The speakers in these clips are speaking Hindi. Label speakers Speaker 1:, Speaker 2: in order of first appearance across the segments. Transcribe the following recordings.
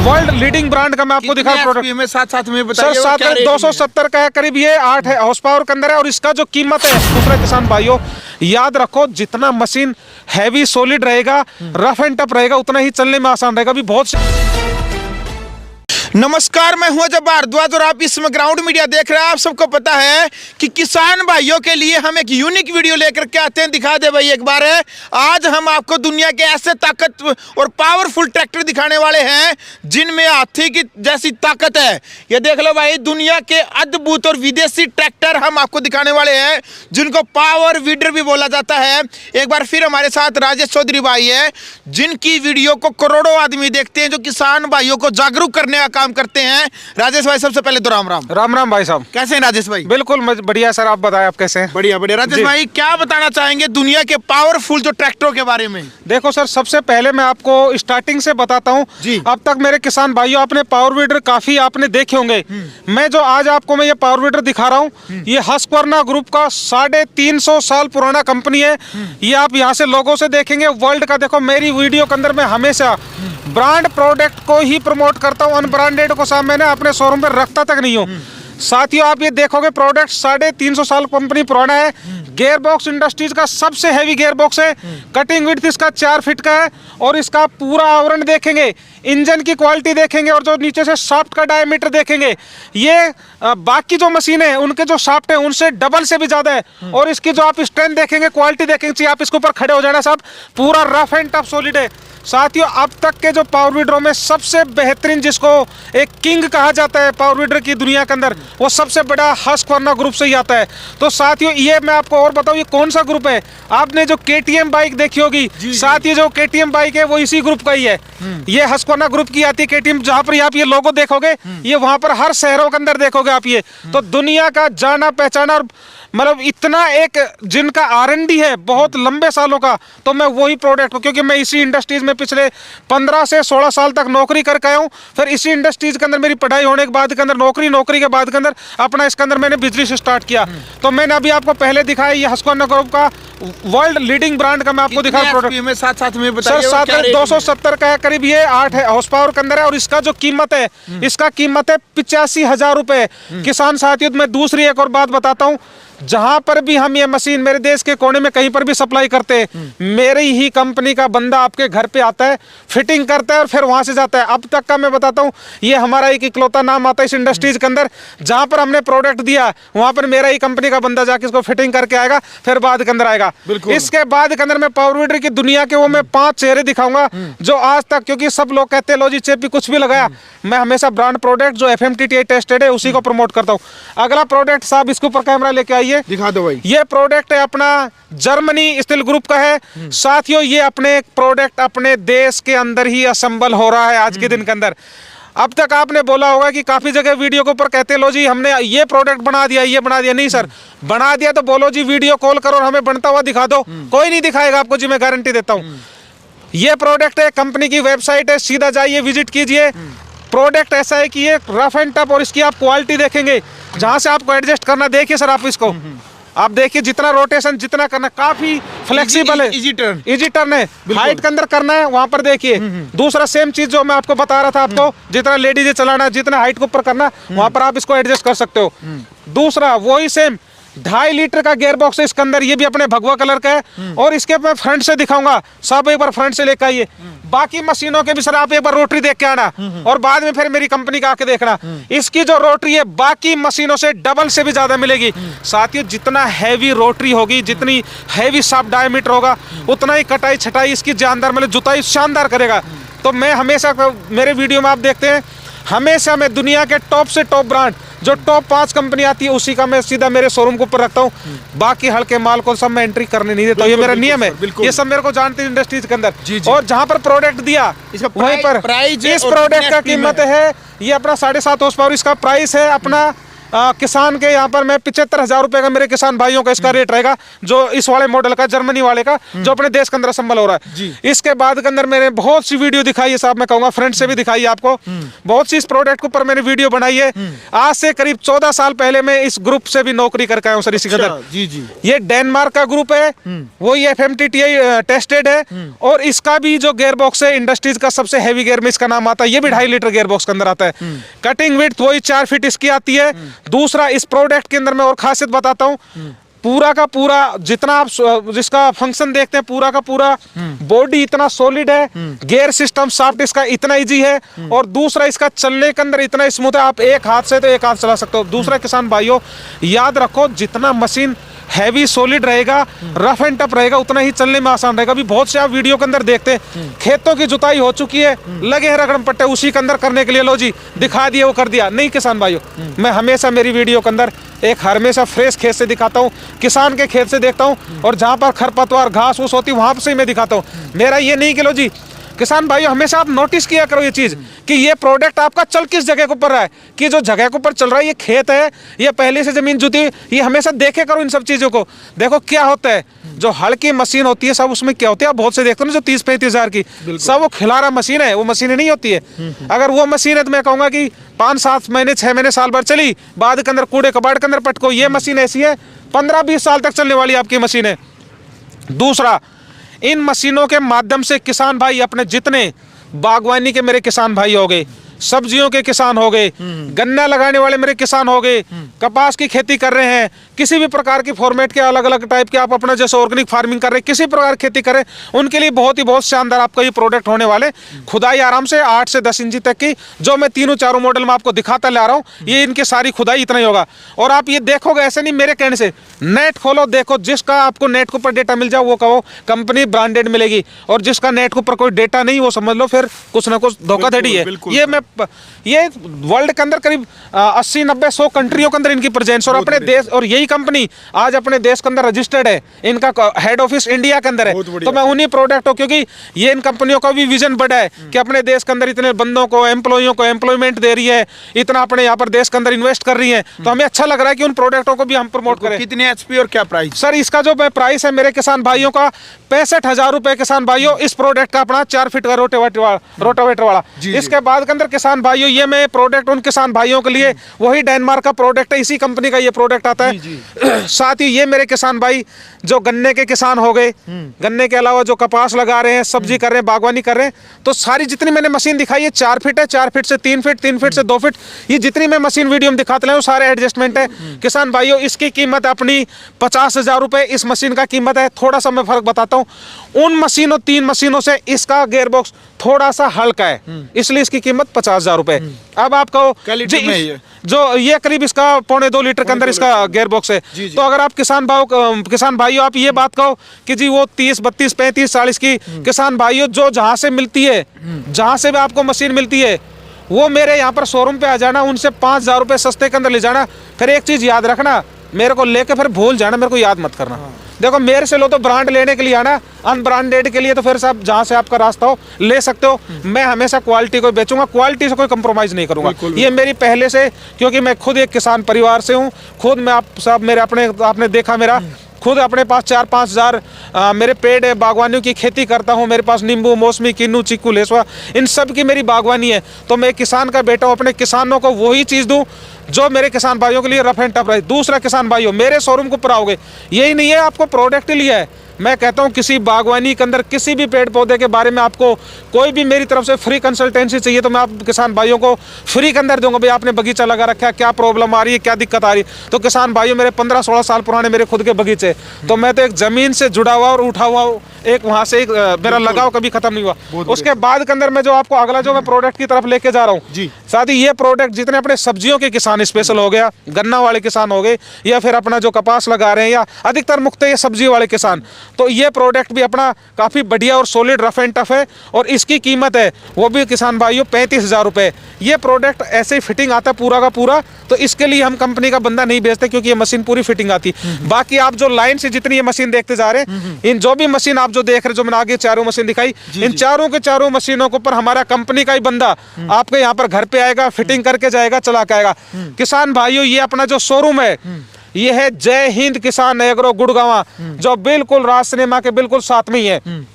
Speaker 1: वर्ल्ड लीडिंग ब्रांड का मैं आपको दिखा प्रोडक्ट
Speaker 2: में साथ में बताइए
Speaker 1: सर। 270 का है करीब, ये 8 हाउस पावर के अंदर है। और इसका जो कीमत है दूसरे किसान भाइयों, याद रखो जितना मशीन हैवी सॉलिड रहेगा, रफ एंड टफ रहेगा, उतना ही चलने में आसान रहेगा। अभी बहुत
Speaker 2: नमस्कार, मैं हूं अजय भारद्वाज और आप इसमें ग्राउंड मीडिया देख रहे हैं। आप सबको पता है कि किसान भाइयों के लिए हम एक यूनिक वीडियो लेकर के आते हैं। दिखा दे भाई एक बार है। आज हम आपको दुनिया के ऐसे ताकत और पावरफुल ट्रैक्टर दिखाने वाले हैं जिनमें हाथी की जैसी ताकत है। ये देख लो भाई, दुनिया के अद्भुत और विदेशी ट्रैक्टर हम आपको दिखाने वाले हैं जिनको पावर वीडर भी बोला जाता है। एक बार फिर हमारे साथ राजेश चौधरी भाई है जिनकी वीडियो को करोड़ों आदमी देखते हैं, जो किसान भाइयों को जागरूक करने का काम करते हैं। राजेश भाई सबसे पहले तो राम राम।
Speaker 1: राम राम भाई साहब,
Speaker 2: कैसे हैं राजेश भाई?
Speaker 1: बिल्कुल बढ़िया सर, आप बताएं आप कैसे हैं?
Speaker 2: बढ़िया बढ़िया। राजेश भाई क्या बताना चाहेंगे दुनिया के पावरफुल जो ट्रैक्टरों के बारे में?
Speaker 1: देखो सर, सबसे पहले मैं आपको स्टार्टिंग से बताता हूं। अब तक मेरे किसान भाइयों आपने पावर वीडर काफी आपने देखे होंगे। मैं जो आज आपको मैं ये पावर वीडर दिखा रहा हूं, ये हस्क्वर्ना ग्रुप का 350 साल पुराना कंपनी है। ये आप यहाँ से लोगों से देखेंगे वर्ल्ड का। देखो मेरी वीडियो के अंदर मैं हमेशा ब्रांड प्रोडक्ट को ही प्रमोट करता हूँ, अनब्रांडेड को सामने मैंने अपने शोरूम पे रखता तक नहीं हूँ। साथियों आप ये देखोगे प्रोडक्ट 350 साल कंपनी पुराना है। गियर बॉक्स इंडस्ट्रीज का सबसे हैवी गियर बॉक्स है। कटिंग विड्थ इसका 4 फीट का है। और इसका पूरा आवरण देखेंगे, इंजन की क्वालिटी देखेंगे और जो नीचे से शाफ्ट का डायमीटर देखेंगे, ये बाकी जो मशीन है उनके जो शाफ्ट है उनसे डबल से भी ज्यादा है। और इसकी जो आप स्ट्रेंथ देखेंगे, क्वालिटी देखेंगे, आप इसके ऊपर खड़े हो जाना साहब, पूरा रफ एंड टफ सॉलिड है। साथियों अब तक के जो पावर वीडरों में सबसे बेहतरीन, जिसको एक किंग कहा जाता है पावर वीडर की दुनिया के अंदर, वो सबसे बड़ा हस्क्वर्ना ग्रुप से ही आता है। तो साथियों ये मैं आपको और बताऊं, ये कौन सा ग्रुप है? आपने जो KTM बाइक देखी होगी, साथ ही जो KTM बाइक है वो इसी ग्रुप का ही है। ये हस्क्वर्ना ग्रुप की आती है KTM। जहां पर आप ये लोगो देखोगे, ये वहां पर हर शहरों के अंदर देखोगे आप ये। तो दुनिया का जाना पहचाना और मतलब इतना एक जिनका R&D है बहुत लंबे सालों का, तो मैं वही प्रोडक्ट, क्योंकि मैं इसी इंडस्ट्रीज में पिछले 15 से 16 साल तक नौकरी करके आया हूँ। फिर इसी इंडस्ट्रीज के अंदर मेरी पढ़ाई होने के बाद के अंदर नौकरी के बाद के अंदर अपना इसके अंदर मैंने बिजनेस स्टार्ट किया। तो मैंने अभी आपको पहले दिखाया ये हस्क्वर्ना ग्रुप का वर्ल्ड लीडिंग ब्रांड का मैं आपको दिखा प्रोडक्ट
Speaker 2: में साथ में बताइए
Speaker 1: सर। 270 का है करीब, ये 8 हाउस पावर के अंदर है। और इसका जो कीमत है, इसका कीमत है 85,000 रुपए। किसान साथियों मैं दूसरी एक और बात बताता हूँ, जहां पर भी हम ये मशीन मेरे देश के कोने में कहीं पर भी सप्लाई करते हैं, मेरी ही कंपनी का बंदा आपके घर पे आता है, फिटिंग करता है और फिर वहां से जाता है। अब तक का मैं बताता हूं, ये हमारा एक इकलौता नाम आता है इस इंडस्ट्रीज के अंदर, जहां पर हमने प्रोडक्ट दिया वहां पर मेरा ही कंपनी का बंदा जाके इसको फिटिंग करके आएगा, फिर बाद के अंदर आएगा। इसके बाद के अंदर मैं पावर वीडर की दुनिया के वो मैं 5 चेहरे दिखाऊंगा जो आज तक, क्योंकि सब लोग कहते हैं लो जी चेपी कुछ भी लगाया, मैं हमेशा ब्रांड प्रोडक्ट जो FMTTI टेस्टेड है उसी को प्रमोट करता हूँ। अगला प्रोडक्ट साहब इसके ऊपर कैमरा लेके आइए,
Speaker 2: दिखा दो भाई।
Speaker 1: ये प्रोडक्ट है अपना जर्मनी स्टील ग्रुप का है। साथियों ये अपने प्रोडक्ट अपने देश के अंदर ही असेंबल हो रहा है आज के दिन के अंदर। अब तक आपने बोला होगा कि काफी जगह वीडियो के ऊपर कहते लो जी हमने ये प्रोडक्ट बना दिया, ये बना दिया। नहीं सर, बना दिया तो बोलो जी वीडियो कॉल करो और हमें बनता हुआ दिखा दो, कोई नहीं दिखाएगा आपको जी, मैं गारंटी देता हूँ। ये प्रोडक्ट है, कंपनी की वेबसाइट है, सीधा जाइए विजिट कीजिए। प्रोडक्ट ऐसा है कि ये रफ एंड टफ, और इसकी आप क्वालिटी देखेंगे जहां से आपको एडजस्ट करना, देखिए सर आप इसको आप देखिए, जितना रोटेशन जितना करना, काफी फ्लेक्सिबल है, इजी टर्न है। हाइट के अंदर करना है वहां पर देखिए। दूसरा सेम चीज जो मैं आपको बता रहा था, आपको जितना लेडीज चलाना है, जितना हाइट के ऊपर करना, वहां पर आप इसको एडजस्ट कर सकते हो। दूसरा वही सेम 2.5 लीटर का गियर बॉक्स है इसके अंदर, ये भी अपने भगवा कलर का है। और इसके मैं फ्रंट से दिखाऊंगा, सब एक बार फ्रंट से लेकर आइए। बाकी मशीनों के भी सर आप एक बार रोटरी देख के आना और बाद में फिर मेरी कंपनी का आके देखना। इसकी जो रोटरी है बाकी मशीनों से डबल से भी ज्यादा मिलेगी। साथियों जितना हैवी रोटरी होगी, जितनी हैवी शाफ्ट डायमीटर होगा, उतना ही कटाई छटाई इसकी जानदार, मतलब जुताई शानदार करेगा। तो मैं हमेशा, मेरे वीडियो में आप देखते हैं, हमेशा मैं दुनिया के टॉप से टॉप ब्रांड जो टॉप 5 कंपनी आती है उसी का मैं सीधा मेरे शोरूम के ऊपर रखता हूँ। बाकी हल्के माल को सब मैं एंट्री करने नहीं देता, ये मेरा नियम है। ये सब मेरे को जानते हैं इंडस्ट्रीज के अंदर। और जहां पर प्रोडक्ट दिया वहीं पर इस प्रोडक्ट का कीमत है, ये अपना 7.5 हाउस पावर, इसका प्राइस है अपना किसान के यहाँ पर मैं 75,000 रुपए का मेरे किसान भाइयों का इसका रेट रहेगा, जो इस वाले मॉडल का, जर्मनी वाले का, जो अपने देश के अंदर असेंबल हो रहा है। इसके बाद के अंदर मैंने बहुत सी वीडियो दिखाई है साहब, मैं कहूँगा फ्रंट से भी दिखाई है आपको, बहुत सी इस प्रोडक्ट के ऊपर मैंने वीडियो बनाई है। आज से करीब 14 साल पहले मैं इस ग्रुप से भी नौकरी करके आया हूँ सर, इसी के अंदर।
Speaker 2: जी जी,
Speaker 1: ये डेनमार्क का ग्रुप है, वो ये FMTTI टेस्टेड है, और इसका भी जो गेयर बॉक्स है इंडस्ट्रीज का सबसे हैवी गेयर में इसका नाम आता है। ये भी 2.5 लीटर गेयर बॉक्स के अंदर आता है। कटिंग विड्थ वही 4 फीट इसकी आती है। दूसरा, इस प्रोडक्ट के अंदर मैं और खासियत बताता हूँ, पूरा का पूरा जितना आप जिसका फंक्शन देखते हैं, पूरा का पूरा बॉडी इतना सॉलिड है, गियर सिस्टम शाफ्ट इसका इतना इजी है, और दूसरा इसका चलने के अंदर इतना स्मूथ है, आप एक हाथ से तो एक हाथ चला सकते हो। दूसरा किसान भाइयों याद रखो, जितना मशीन हैवी सॉलिड रहेगा, रफ एंड टफ रहेगा, उतना ही चलने में आसान रहेगा। अभी बहुत से आप वीडियो के अंदर देखते हैं, खेतों की जुताई हो चुकी है, लगे हैं रगड़म पट्टे उसी के अंदर करने के लिए, लो जी दिखा दिया वो कर दिया। नहीं किसान भाइयों, मैं हमेशा मेरी वीडियो के अंदर हमेशा फ्रेश खेत से दिखाता हूँ, किसान के खेत से देखता हूँ, और जहाँ पर खरपतवार घास फूस होती है वहां से मैं दिखाता हूँ। मेरा ये नहीं कि लो जी किसान भाइयों, हमेशा आप नोटिस किया करो ये चीज कि ये प्रोडक्ट आपका चल किस जगह के ऊपर रहा है, कि जो जगह के ऊपर चल रहा है ये खेत है, ये पहले से जमीन जुती, ये हमेशा देखे करो इन सब चीजों को। देखो क्या होता है, जो हल्की मशीन होती है सब, उसमें क्या होती है, आप बहुत से देखते हो ना जो 30-35 हजार की, सब वो खिलारा मशीन है, वो मशीनें नहीं होती है। अगर वो मशीन है तो मैं कहूंगा कि 5-7 महीने 6 महीने साल भर चली, बाद के अंदर कूड़े कबाड़ के अंदर पटको। ये मशीन ऐसी है 15-20 साल तक चलने वाली आपकी मशीन है। दूसरा, इन मशीनों के माध्यम से किसान भाई अपने जितने बागवानी के मेरे किसान भाई हो गए, सब्जियों के किसान हो गए, गन्ना लगाने वाले मेरे किसान हो गए, कपास की खेती कर रहे हैं, किसी भी प्रकार की फॉर्मेट के अलग अलग टाइप के आप अपना जैसे ऑर्गेनिक फार्मिंग कर रहे हैं, किसी प्रकार की खेती करें, उनके लिए बहुत शानदार आपका ये प्रोडक्ट होने वाले। खुदाई आराम से 8 से 10 इंची तक की, जो मैं 3-4 मॉडल में आपको दिखाता ला रहा हूँ, ये इनकी सारी खुदाई इतना ही होगा। और आप ये देखोगे, ऐसे नहीं मेरे कहने से, नेट खोलो देखो, जिसका आपको नेट के ऊपर डेटा मिल जाए वो कहो कंपनी ब्रांडेड मिलेगी, और जिसका नेट के ऊपर कोई डेटा नहीं, वो समझ लो फिर कुछ ना कुछ धोखाधड़ी है। ये वर्ल्ड के अंदर करीब 80-90-100 कंट्रियों के अंदर इनकी प्रेजेंस, और अपने देश, और यही कंपनी आज अपने देश के अंदर रजिस्टर्ड है, इनका हेड ऑफिस इंडिया के अंदर है। तो मैं उन्हीं प्रोडक्ट हो, क्योंकि ये इन कंपनियों का भी विजन बड़ा है कि अपने देश के अंदर इतने बंदों को, एम्प्लॉइयों को एम्प्लॉयमेंट दे रही है, इतना अपने यहाँ पर देश के अंदर इन्वेस्ट कर रही है, तो हमें अच्छा लग रहा है कि उन प्रोडक्टों को भी हम प्रमोट करें।
Speaker 2: कितने HP और क्या प्राइस?
Speaker 1: सर इसका जो प्राइस है मेरे किसान भाइयों का 65,000 रुपए किसान भाइयों, इस प्रोडक्ट का अपना 4 फीट का रोटावेटर वाला। इसके बाद के अंदर किसान भाइयों, ये मैं प्रोडक्ट उन किसान भाइयों के लिए, वही डेनमार्क का प्रोडक्ट है, इसी कंपनी का ये प्रोडक्ट आता है। साथ ही ये मेरे किसान भाई जो गन्ने के किसान हो गए, गन्ने के अलावा जो कपास लगा रहे हैं, सब्जी कर रहे हैं, बागवानी कर रहे हैं, तो सारी जितनी मैंने मशीन दिखाई है 4 फीट है, 4 फीट से 3 फीट, 3 फीट से 2 फीट, ये जितनी मैं मशीन वीडियो में दिखाते हैं सारे एडजस्टमेंट है। किसान भाइयों इसकी कीमत अपनी 50,000 रुपए इस मशीन का कीमत है। थोड़ा सा मैं फर्क बताता हूँ, उन मशीनों 3 मशीनों से इसका गेयर बॉक्स थोड़ा सा हल्का है, इसलिए इसकी कीमत 50,000 रुपए। अब आपको जो ये करीब इसका 1.25 लीटर के अंदर इसका गेयर बॉक्स है। तो अगर आप किसान भाइयों आप ये बात कहो कि जी वो 30, 32, 35, 40 की किसान भाइयों जो जहां से मिलती है, जहां से भी आपको मशीन मिलती है, वो मेरे यहाँ पर शोरूम पे आ जाना, उनसे 5,000 रुपए सस्ते के अंदर ले जाना। फिर एक चीज याद रखना, मेरे को लेके फिर भूल जाना, मेरे को याद मत करना। देखो मेरे से लो तो ब्रांड लेने के लिए आना, अनब्रांडेड के लिए तो फिर साहब जहां से आपका रास्ता हो ले सकते हो। मैं हमेशा क्वालिटी को बेचूंगा, क्वालिटी से कोई कंप्रोमाइज नहीं करूंगा। ये मेरी पहले से, क्योंकि मैं खुद एक किसान परिवार से हूँ, खुद मैं आप सब मेरे अपने आपने देखा मेरा खुद अपने पास 4-5 हज़ार मेरे पेड़ है, बागवानियों की खेती करता हूँ। मेरे पास नींबू, मौसमी, किन्नू, चीकू, लेसवा, इन सब की मेरी बागवानी है। तो मैं किसान का बेटा हूँ, अपने किसानों को वही चीज़ दूँ जो मेरे किसान भाइयों के लिए रफ एंड टफ रहे। दूसरा किसान भाइयों मेरे शोरूम को ऊपर आओगे, यही नहीं है आपको प्रोडक्ट लिया है, मैं कहता हूँ किसी बागवानी के अंदर किसी भी पेड़ पौधे के बारे में आपको कोई भी मेरी तरफ से फ्री कंसल्टेंसी चाहिए तो मैं आप किसान भाइयों को फ्री के अंदर दूंगा। भाई आपने बगीचा लगा रखा है, क्या प्रॉब्लम आ रही है, क्या दिक्कत आ रही है। तो किसान भाइयों मेरे 15-16 साल पुराने मेरे खुद के बगीचे, तो मैं तो एक जमीन से जुड़ा हुआ और उठा हुआ एक वहाँ से एक मेरा लगाव कभी खत्म नहीं हुआ। उसके बाद के अंदर मैं जो आपको अगला जो मैं प्रोडक्ट की तरफ लेके जा रहा हूँ, साथ ही ये प्रोडक्ट जितने अपने सब्जियों के किसान स्पेशल हो गया, गन्ना वाले किसान हो गए, या फिर अपना जो कपास लगा रहे हैं, या अधिकतर मुख्य ये सब्जी वाले किसान, तो ये प्रोडक्ट भी अपना काफ़ी बढ़िया और सॉलिड रफ एंड टफ है। और इसकी कीमत है वो भी किसान भाइयों 35,000 रुपये। ये प्रोडक्ट ऐसे ही फिटिंग आता है पूरा का पूरा, तो इसके लिए हम कंपनी का बंदा नहीं बेचते क्योंकि ये मशीन पूरी फिटिंग आती है। बाकी आप जो लाइन से जितनी ये मशीन देखते जा रहे हैं, इन जो भी मशीन आप आप जो देख रहे, जो मैंने आगे चारों मशीन दिखाई, इन चारों के चारों मशीनों के ऊपर हमारा कंपनी का ही बंदा आपके यहाँ पर घर पे आएगा, फिटिंग करके जाएगा, चला के आएगा। किसान भाइयों, ये अपना जो शोरूम है ये है जय हिंद किसान एग्रो गुड़गांव, जो बिल्कुल राज सिनेमा के बिल्कुल साथ में ही है।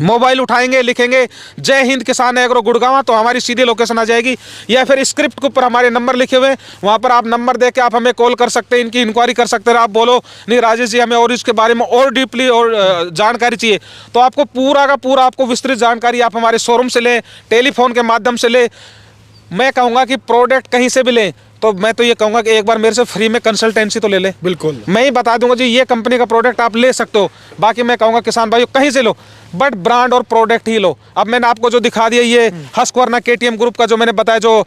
Speaker 1: मोबाइल उठाएंगे, लिखेंगे जय हिंद किसान एग्रो गुड़गांव, तो हमारी सीधी लोकेशन आ जाएगी, या फिर स्क्रिप्ट के ऊपर हमारे नंबर लिखे हुए हैं, वहां पर आप नंबर दे के आप हमें कॉल कर सकते हैं, इनकी इंक्वायरी कर सकते हैं। आप बोलो नहीं राजेश जी हमें और इसके बारे में और डीपली और जानकारी चाहिए, तो आपको पूरा का पूरा आपको विस्तृत जानकारी आप हमारे शोरूम से लें, टेलीफोन के माध्यम से लें। मैं कहूँगा कि प्रोडक्ट कहीं से भी लें तो मैं तो ये कहूँगा कि एक बार मेरे से फ्री में कंसल्टेंसी तो ले ले।
Speaker 2: बिल्कुल,
Speaker 1: मैं ही बता दूंगा जी ये कंपनी का प्रोडक्ट आप ले सकते हो। बाकी मैं कहूँगा किसान भाइयों कहीं से लो, बट ब्रांड और प्रोडक्ट ही लो। अब मैंने आपको जो दिखा दिया ये हस्कवर्ना केटीएम ग्रुप का जो मैंने बताया, जो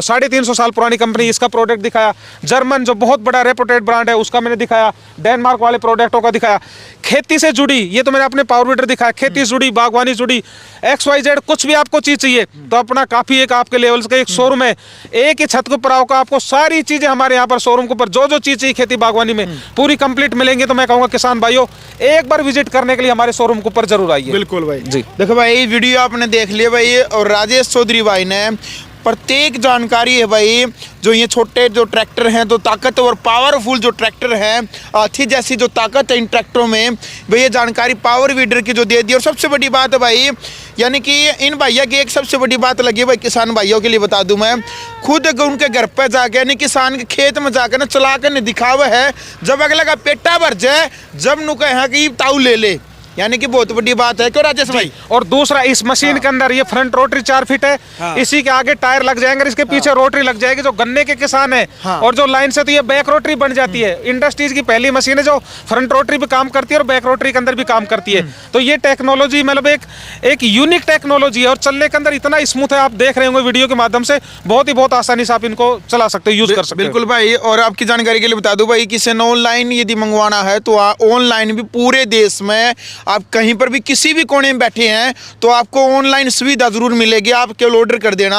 Speaker 1: 350 साल पुरानी कंपनी, इसका प्रोडक्ट दिखाया। जर्मन जो बहुत बड़ा रेपुटेड ब्रांड है उसका मैंने दिखाया। डेनमार्क वाले प्रोडक्टों का दिखाया। खेती से जुड़ी ये तो मैंने अपने पावर वीडर दिखाया, खेती से जुड़ी, बागवानी जुड़ी, XYZ कुछ भी आपको चीज़ चाहिए तो अपना काफ़ी एक आपके लेवल्स का एक शोरूम है। एक ही छत के ऊपर आओ का आपको सारी चीज़ें हमारे यहाँ पर शोरूम के ऊपर जो जो चीज़ चाहिए खेती बागवानी में पूरी कंप्लीट मिलेंगी। तो मैं कहूँगा किसान भाइयों एक बार विजिट करने के लिए हमारे शोरूम के ऊपर जरूर आइए।
Speaker 2: बिल्कुल भाई
Speaker 1: जी।
Speaker 2: देखो भाई वीडियो आपने देख लिया भाई, और राजेश चौधरी भाई ने प्रत्येक जानकारी है भाई। जो ये छोटे जो ट्रैक्टर हैं, तो ताकतवर पावरफुल जो ट्रैक्टर हैं, हाथी जैसी जो ताकत है इन ट्रैक्टरों में, भाई ये जानकारी पावर वीडर की जो दे दी। और सबसे बड़ी बात है भाई, यानी कि इन भैया की एक सबसे बड़ी बात लगी भाई, किसान भाइयों के लिए बता दूं मैं, खुद उनके घर पर जाके यानी किसान के खेत में जाकर ना चला कर दिखावा है। जब अगला का पेटा भर जाए, जब नु कहे कि ताऊ ले ले, यानी कि बहुत बड़ी बात है। क्यों राजेश भाई?
Speaker 1: और दूसरा इस मशीन के अंदर ये फ्रंट रोटरी 4 फीट है, इसी के आगे टायर लग जाएंगे, इसके पीछे रोटरी लग जाएगी। जो गन्ने के किसान है और जो लाइन से तो ये बैक रोटरी बन जाती है। इंडस्ट्रीज की पहली मशीन है जो फ्रंट रोटरी भी काम करती है और बैक रोटरी के अंदर भी काम करती है। तो ये टेक्नोलॉजी मतलब एक यूनिक टेक्नोलॉजी है और चलने के अंदर इतना स्मूथ है। आप देख रहे होंगे वीडियो के माध्यम से, बहुत आसानी से आप इनको चला सकते हो, यूज कर सकते हो।
Speaker 2: बिल्कुल भाई, और आपकी जानकारी के लिए बता दूं भाई, किसी ने ऑनलाइन यदि मंगवाना है तो ऑनलाइन भी पूरे देश में आप कहीं पर भी किसी भी कोने में बैठे हैं तो आपको ऑनलाइन सुविधा जरूर मिलेगी। आप केवल ऑर्डर कर देना।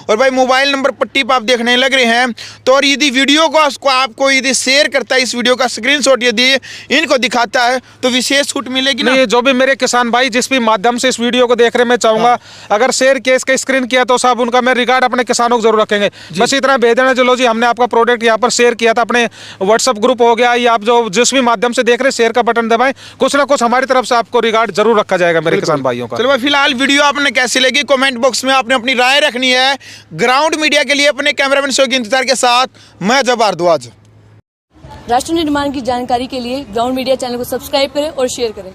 Speaker 2: और भाई मोबाइल नंबर पट्टी पर आप देखने लग रहे हैं, तो और यदि वीडियो को आपको यदि शेयर करता है, इस वीडियो का स्क्रीनशॉट यदि इनको दिखाता है तो विशेष छूट मिलेगी ना।
Speaker 1: जो भी मेरे किसान भाई जिस भी माध्यम से इस वीडियो को देख रहे हैं, मैं चाहूंगा अगर शेयर किया, इसका स्क्रीन किया तो साहब उनका मैं रिगार्ड अपने किसानों को जरूर रखेंगे। बस इतना भेज देना, चलो जी हमने आपका प्रोडक्ट यहाँ पर शेयर किया था, अपने व्हाट्सएप ग्रुप हो गया, या आप जो जिस भी माध्यम से देख रहे हैं शेयर का बटन दबाएं, कुछ ना कुछ हमारी तरफ से आपको रिगार्ड जरूर रखा जाएगा मेरे किसान भाइयों का।
Speaker 2: चलो भाई, फिलहाल वीडियो आपने कैसी लगी कमेंट बॉक्स में आपने अपनी राय रखनी है। ग्राउंड मीडिया के लिए अपने कैमरामैन शो के इंतजार के साथ मैं जब्बार दुआज।
Speaker 3: राष्ट्र निर्माण की जानकारी के लिए ग्राउंड मीडिया चैनल को सब्सक्राइब करें और शेयर करें।